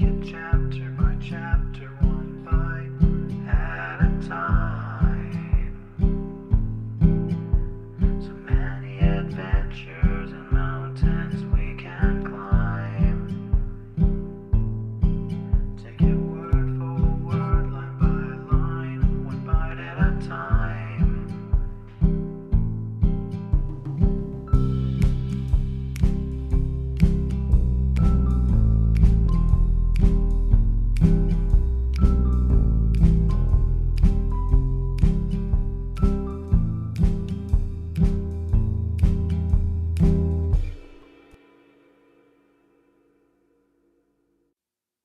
it chapter by chapter, one bite at a time. So many adventures and mountains we can climb. Take it word for word, line by line, one bite at a time.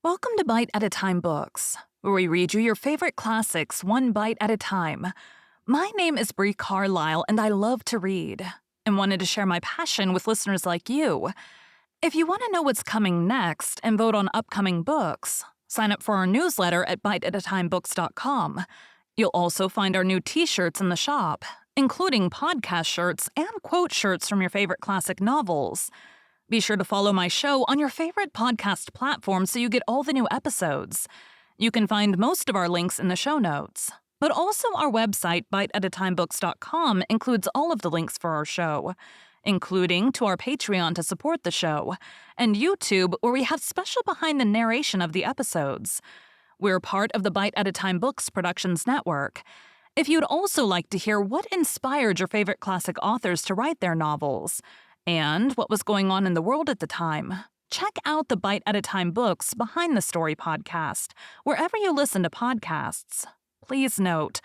Welcome to Bite at a Time Books, where we read you your favorite classics one bite at a time. My name is Bree Carlile, and I love to read, and wanted to share my passion with listeners like you. If you want to know what's coming next and vote on upcoming books, sign up for our newsletter at biteatatimebooks.com. You'll also find our new t-shirts in the shop, including podcast shirts and quote shirts from your favorite classic novels. Be sure to follow my show on your favorite podcast platform so you get all the new episodes. You can find most of our links in the show notes. But also our website, biteatatimebooks.com, includes all of the links for our show, including to our Patreon to support the show, and YouTube, where we have special behind the narration of the episodes. We're part of the Bite at a Time Books Productions Network. If you'd also like to hear what inspired your favorite classic authors to write their novels, and what was going on in the world at the time, check out the Bite at a Time Books Behind the Story podcast, wherever you listen to podcasts. Please note,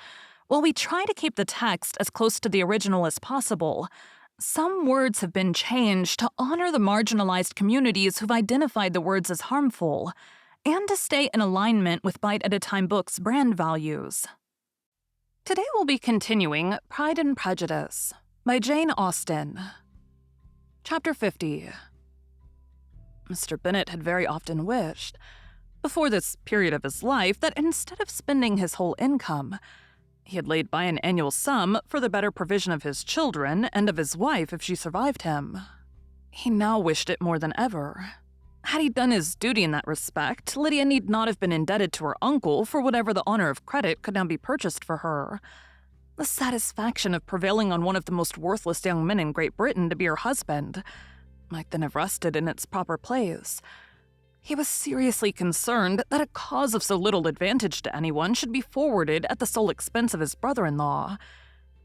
while we try to keep the text as close to the original as possible, some words have been changed to honor the marginalized communities who've identified the words as harmful, and to stay in alignment with Bite at a Time Books' brand values. Today we'll be continuing Pride and Prejudice by Jane Austen. Chapter 50. Mr. Bennet had very often wished, before this period of his life, that instead of spending his whole income, he had laid by an annual sum for the better provision of his children and of his wife if she survived him. He now wished it more than ever. Had he done his duty in that respect, Lydia need not have been indebted to her uncle for whatever the honor of credit could now be purchased for her. The satisfaction of prevailing on one of the most worthless young men in Great Britain to be her husband might then have rested in its proper place. He was seriously concerned that a cause of so little advantage to anyone should be forwarded at the sole expense of his brother-in-law,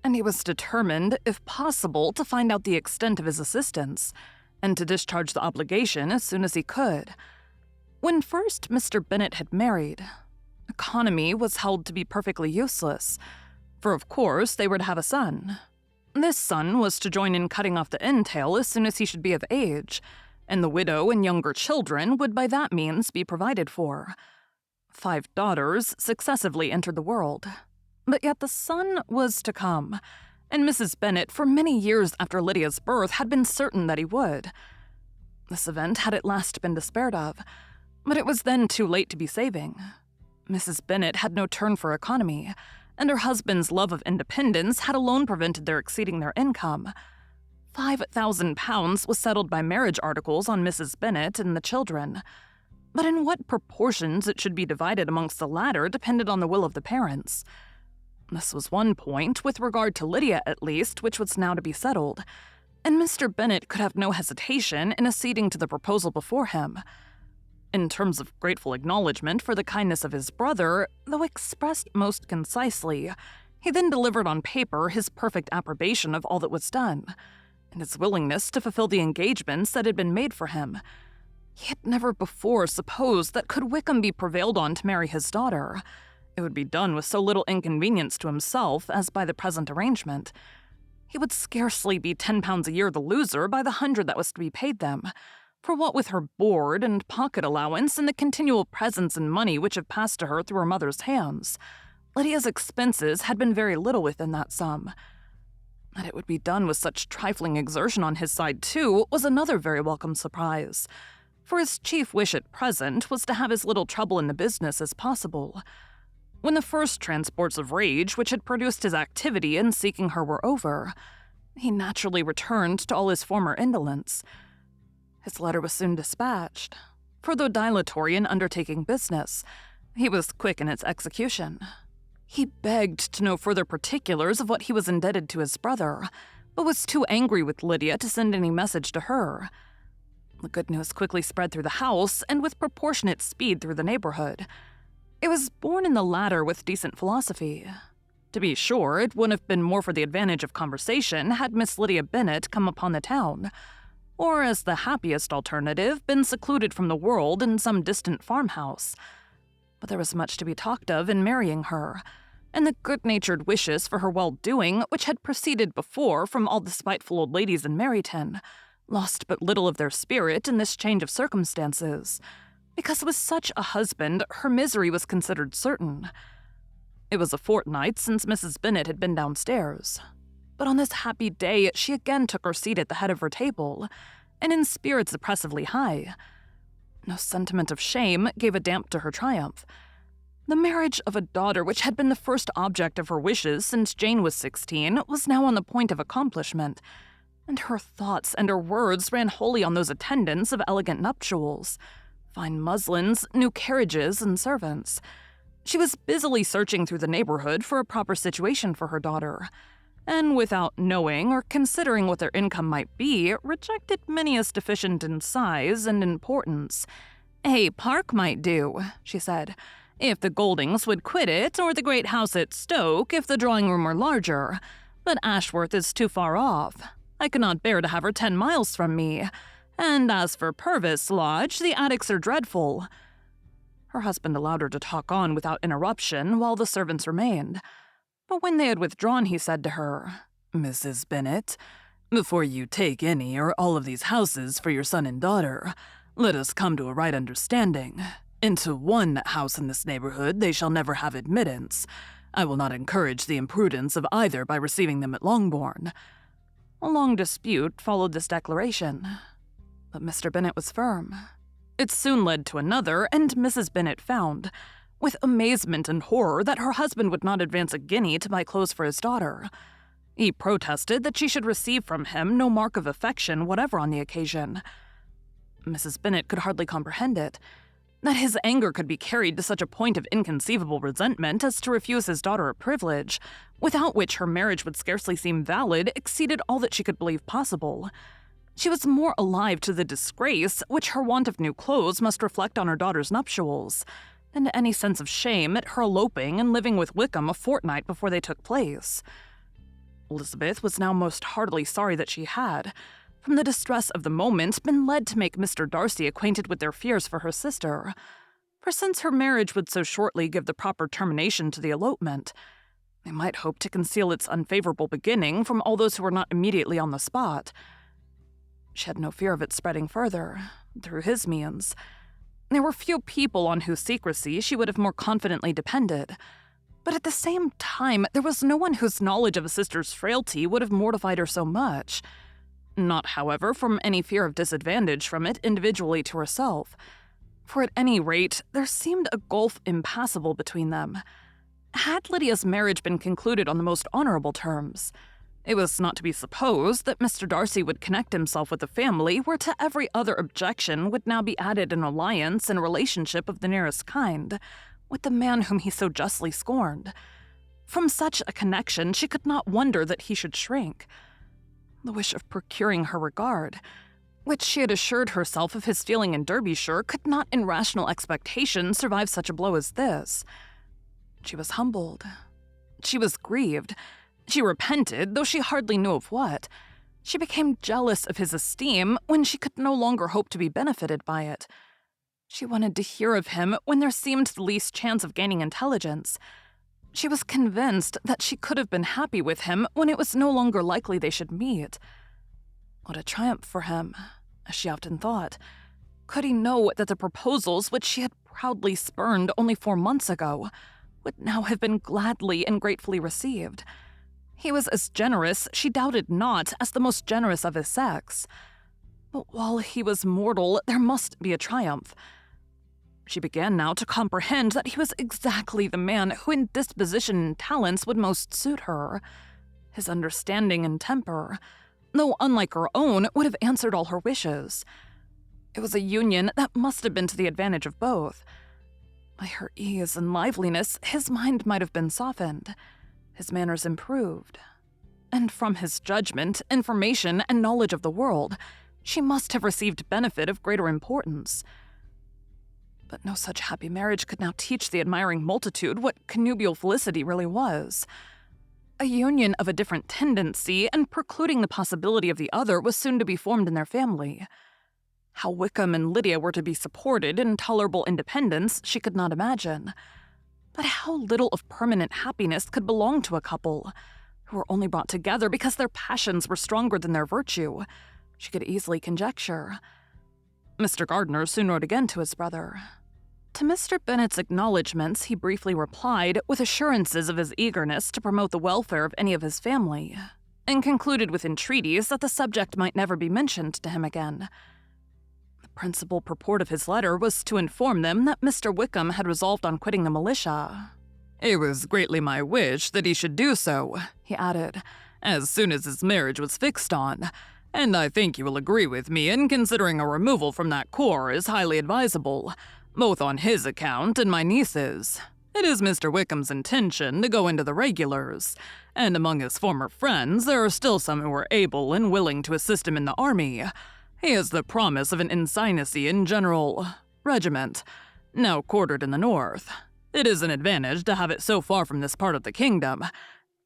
and he was determined, if possible, to find out the extent of his assistance, and to discharge the obligation as soon as he could. When first Mr. Bennet had married, economy was held to be perfectly useless, for of course they were to have a son. This son was to join in cutting off the entail as soon as he should be of age, and the widow and younger children would by that means be provided for. 5 daughters successively entered the world, but yet the son was to come, and Mrs. Bennet for many years after Lydia's birth had been certain that he would. This event had at last been despaired of, but it was then too late to be saving. Mrs. Bennet had no turn for economy, and her husband's love of independence had alone prevented their exceeding their income. £5,000 was settled by marriage articles on Mrs. Bennet and the children, but in what proportions it should be divided amongst the latter depended on the will of the parents. This was one point, with regard to Lydia at least, which was now to be settled, and Mr. Bennet could have no hesitation in acceding to the proposal before him. In terms of grateful acknowledgment for the kindness of his brother, though expressed most concisely, he then delivered on paper his perfect approbation of all that was done, and his willingness to fulfill the engagements that had been made for him. He had never before supposed that could Wickham be prevailed on to marry his daughter, it would be done with so little inconvenience to himself as by the present arrangement. He would scarcely be £10 a year the loser by the 100 that was to be paid them, for what with her board and pocket allowance and the continual presents and money which had passed to her through her mother's hands, Lydia's expenses had been very little within that sum. That it would be done with such trifling exertion on his side, too, was another very welcome surprise, for his chief wish at present was to have as little trouble in the business as possible. When the first transports of rage which had produced his activity in seeking her were over, he naturally returned to all his former indolence. His letter was soon dispatched, for though dilatory in undertaking business, he was quick in its execution. He begged to know further particulars of what he was indebted to his brother, but was too angry with Lydia to send any message to her. The good news quickly spread through the house and with proportionate speed through the neighborhood. It was born in the latter with decent philosophy. To be sure, it would have been more for the advantage of conversation had Miss Lydia Bennet come upon the town, or as the happiest alternative, been secluded from the world in some distant farmhouse. But there was much to be talked of in marrying her, and the good-natured wishes for her well-doing which had proceeded before from all the spiteful old ladies in Meryton lost but little of their spirit in this change of circumstances, because with such a husband her misery was considered certain. It was a fortnight since Mrs. Bennet had been downstairs, but on this happy day she again took her seat at the head of her table, and in spirits oppressively high. No sentiment of shame gave a damp to her triumph. The marriage of a daughter which had been the first object of her wishes since Jane was 16 was now on the point of accomplishment, and her thoughts and her words ran wholly on those attendants of elegant nuptials, fine muslins, new carriages, and servants. She was busily searching through the neighborhood for a proper situation for her daughter, and without knowing or considering what their income might be, rejected many as deficient in size and importance. "A park might do," she said, "if the Goldings would quit it, or the great house at Stoke if the drawing-room were larger. But Ashworth is too far off. I cannot bear to have her 10 miles from me. And as for Purvis Lodge, the attics are dreadful." Her husband allowed her to talk on without interruption while the servants remained. But when they had withdrawn, he said to her, "Mrs. Bennet, before you take any or all of these houses for your son and daughter, let us come to a right understanding. Into one house in this neighborhood they shall never have admittance. I will not encourage the imprudence of either by receiving them at Longbourn." A long dispute followed this declaration, but Mr. Bennet was firm. It soon led to another, and Mrs. Bennet found, with amazement and horror, that her husband would not advance a guinea to buy clothes for his daughter. He protested that she should receive from him no mark of affection whatever on the occasion. Mrs. Bennet could hardly comprehend it. That his anger could be carried to such a point of inconceivable resentment as to refuse his daughter a privilege, without which her marriage would scarcely seem valid, exceeded all that she could believe possible. She was more alive to the disgrace which her want of new clothes must reflect on her daughter's nuptials, than to any sense of shame at her eloping and living with Wickham a fortnight before they took place. Elizabeth was now most heartily sorry that she had, from the distress of the moment, been led to make Mr. Darcy acquainted with their fears for her sister, for since her marriage would so shortly give the proper termination to the elopement, they might hope to conceal its unfavorable beginning from all those who were not immediately on the spot. She had no fear of it spreading further, through his means. There were few people on whose secrecy she would have more confidently depended, but at the same time there was no one whose knowledge of a sister's frailty would have mortified her so much. Not, however, from any fear of disadvantage from it individually to herself, for at any rate there seemed a gulf impassable between them. Had Lydia's marriage been concluded on the most honorable terms, it was not to be supposed that Mr. Darcy would connect himself with the family where to every other objection would now be added an alliance and relationship of the nearest kind with the man whom he so justly scorned. From such a connection she could not wonder that he should shrink. The wish of procuring her regard, which she had assured herself of his feeling in Derbyshire, could not in rational expectation survive such a blow as this. She was humbled. She was grieved. She repented, though she hardly knew of what. She became jealous of his esteem when she could no longer hope to be benefited by it. She wanted to hear of him when there seemed the least chance of gaining intelligence. She was convinced that she could have been happy with him when it was no longer likely they should meet. What a triumph for him, as she often thought. Could he know that the proposals which she had proudly spurned only 4 months ago would now have been gladly and gratefully received? He was as generous, she doubted not, as the most generous of his sex. But while he was mortal, there must be a triumph. She began now to comprehend that he was exactly the man who in disposition and talents would most suit her. His understanding and temper, though unlike her own, would have answered all her wishes. It was a union that must have been to the advantage of both. By her ease and liveliness, his mind might have been softened, his manners improved. And from his judgment, information, and knowledge of the world, she must have received benefit of greater importance. But no such happy marriage could now teach the admiring multitude what connubial felicity really was. A union of a different tendency and precluding the possibility of the other was soon to be formed in their family. How Wickham and Lydia were to be supported in tolerable independence she could not imagine. But how little of permanent happiness could belong to a couple who were only brought together because their passions were stronger than their virtue, she could easily conjecture. Mr. Gardiner soon wrote again to his brother. To Mr. Bennet's acknowledgments he briefly replied with assurances of his eagerness to promote the welfare of any of his family, and concluded with entreaties that the subject might never be mentioned to him again. The principal purport of his letter was to inform them that Mr. Wickham had resolved on quitting the militia. "It was greatly my wish that he should do so," he added, "as soon as his marriage was fixed on, and I think you will agree with me in considering a removal from that corps is highly advisable, both on his account and my niece's. It is Mr. Wickham's intention to go into the regulars, and among his former friends there are still some who are able and willing to assist him in the army. He has the promise of an ensignacy in General Regiment, now quartered in the north. It is an advantage to have it so far from this part of the kingdom.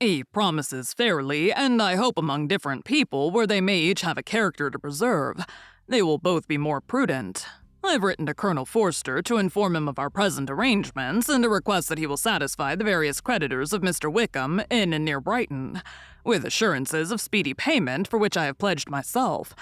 He promises fairly, and I hope among different people where they may each have a character to preserve, they will both be more prudent. I've written to Colonel Forster to inform him of our present arrangements and to request that he will satisfy the various creditors of Mr. Wickham in and near Brighton, with assurances of speedy payment for which I have pledged myself.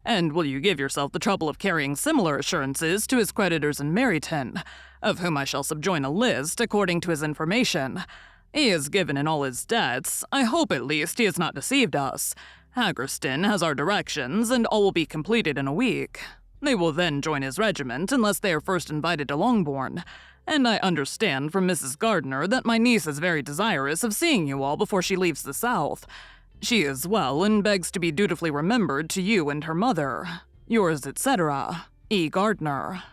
And will you give yourself the trouble of carrying similar assurances to his creditors in Meryton, of whom I shall subjoin a list according to his information. He is given in all his debts. I hope at least he has not deceived us. Haggerston has our directions, and all will be completed in a week. They will then join his regiment unless they are first invited to Longbourn, and I understand from Mrs. Gardiner that my niece is very desirous of seeing you all before she leaves the South. She is well and begs to be dutifully remembered to you and her mother. Yours, etc., E. Gardiner."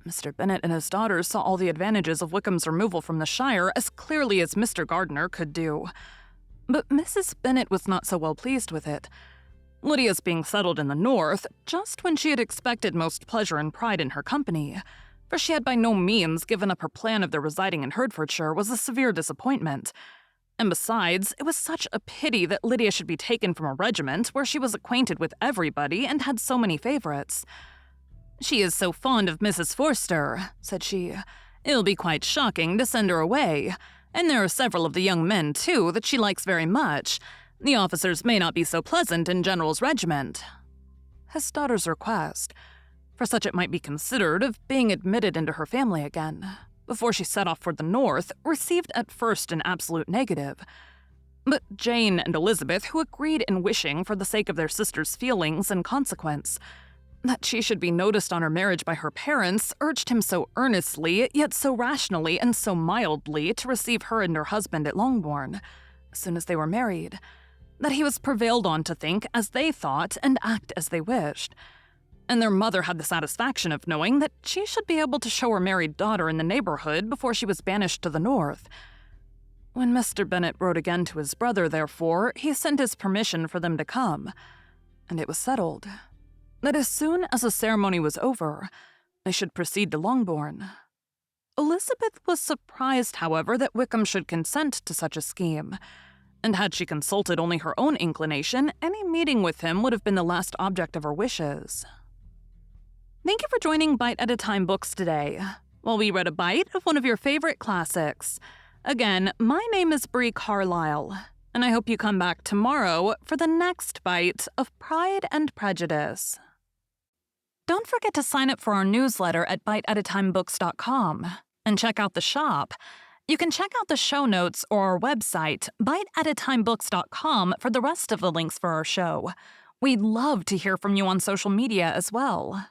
Mr. Bennet and his daughters saw all the advantages of Wickham's removal from the Shire as clearly as Mr. Gardiner could do. But Mrs. Bennet was not so well pleased with it. Lydia's being settled in the north, just when she had expected most pleasure and pride in her company, for she had by no means given up her plan of their residing in Hertfordshire, was a severe disappointment. And besides, it was such a pity that Lydia should be taken from a regiment where she was acquainted with everybody and had so many favorites. "She is so fond of Mrs. Forster," said she. "It'll be quite shocking to send her away. And there are several of the young men, too, that she likes very much. The officers may not be so pleasant in General's regiment." His daughter's request, for such it might be considered, of being admitted into her family again, before she set off for the north, received at first an absolute negative. But Jane and Elizabeth, who agreed in wishing, for the sake of their sister's feelings and consequence, that she should be noticed on her marriage by her parents, urged him so earnestly, yet so rationally and so mildly, to receive her and her husband at Longbourn, as soon as they were married, that he was prevailed on to think as they thought and act as they wished. And their mother had the satisfaction of knowing that she should be able to show her married daughter in the neighborhood before she was banished to the north. When Mr. Bennet wrote again to his brother, therefore, he sent his permission for them to come, and it was settled that as soon as the ceremony was over, they should proceed to Longbourn. Elizabeth was surprised, however, that Wickham should consent to such a scheme, and had she consulted only her own inclination, any meeting with him would have been the last object of her wishes. Thank you for joining Bite at a Time Books today, while we read a bite of one of your favorite classics. Again, my name is Bree Carlile, and I hope you come back tomorrow for the next bite of Pride and Prejudice. Don't forget to sign up for our newsletter at biteatatimebooks.com and check out the shop. You can check out the show notes or our website, biteatatimebooks.com, for the rest of the links for our show. We'd love to hear from you on social media as well.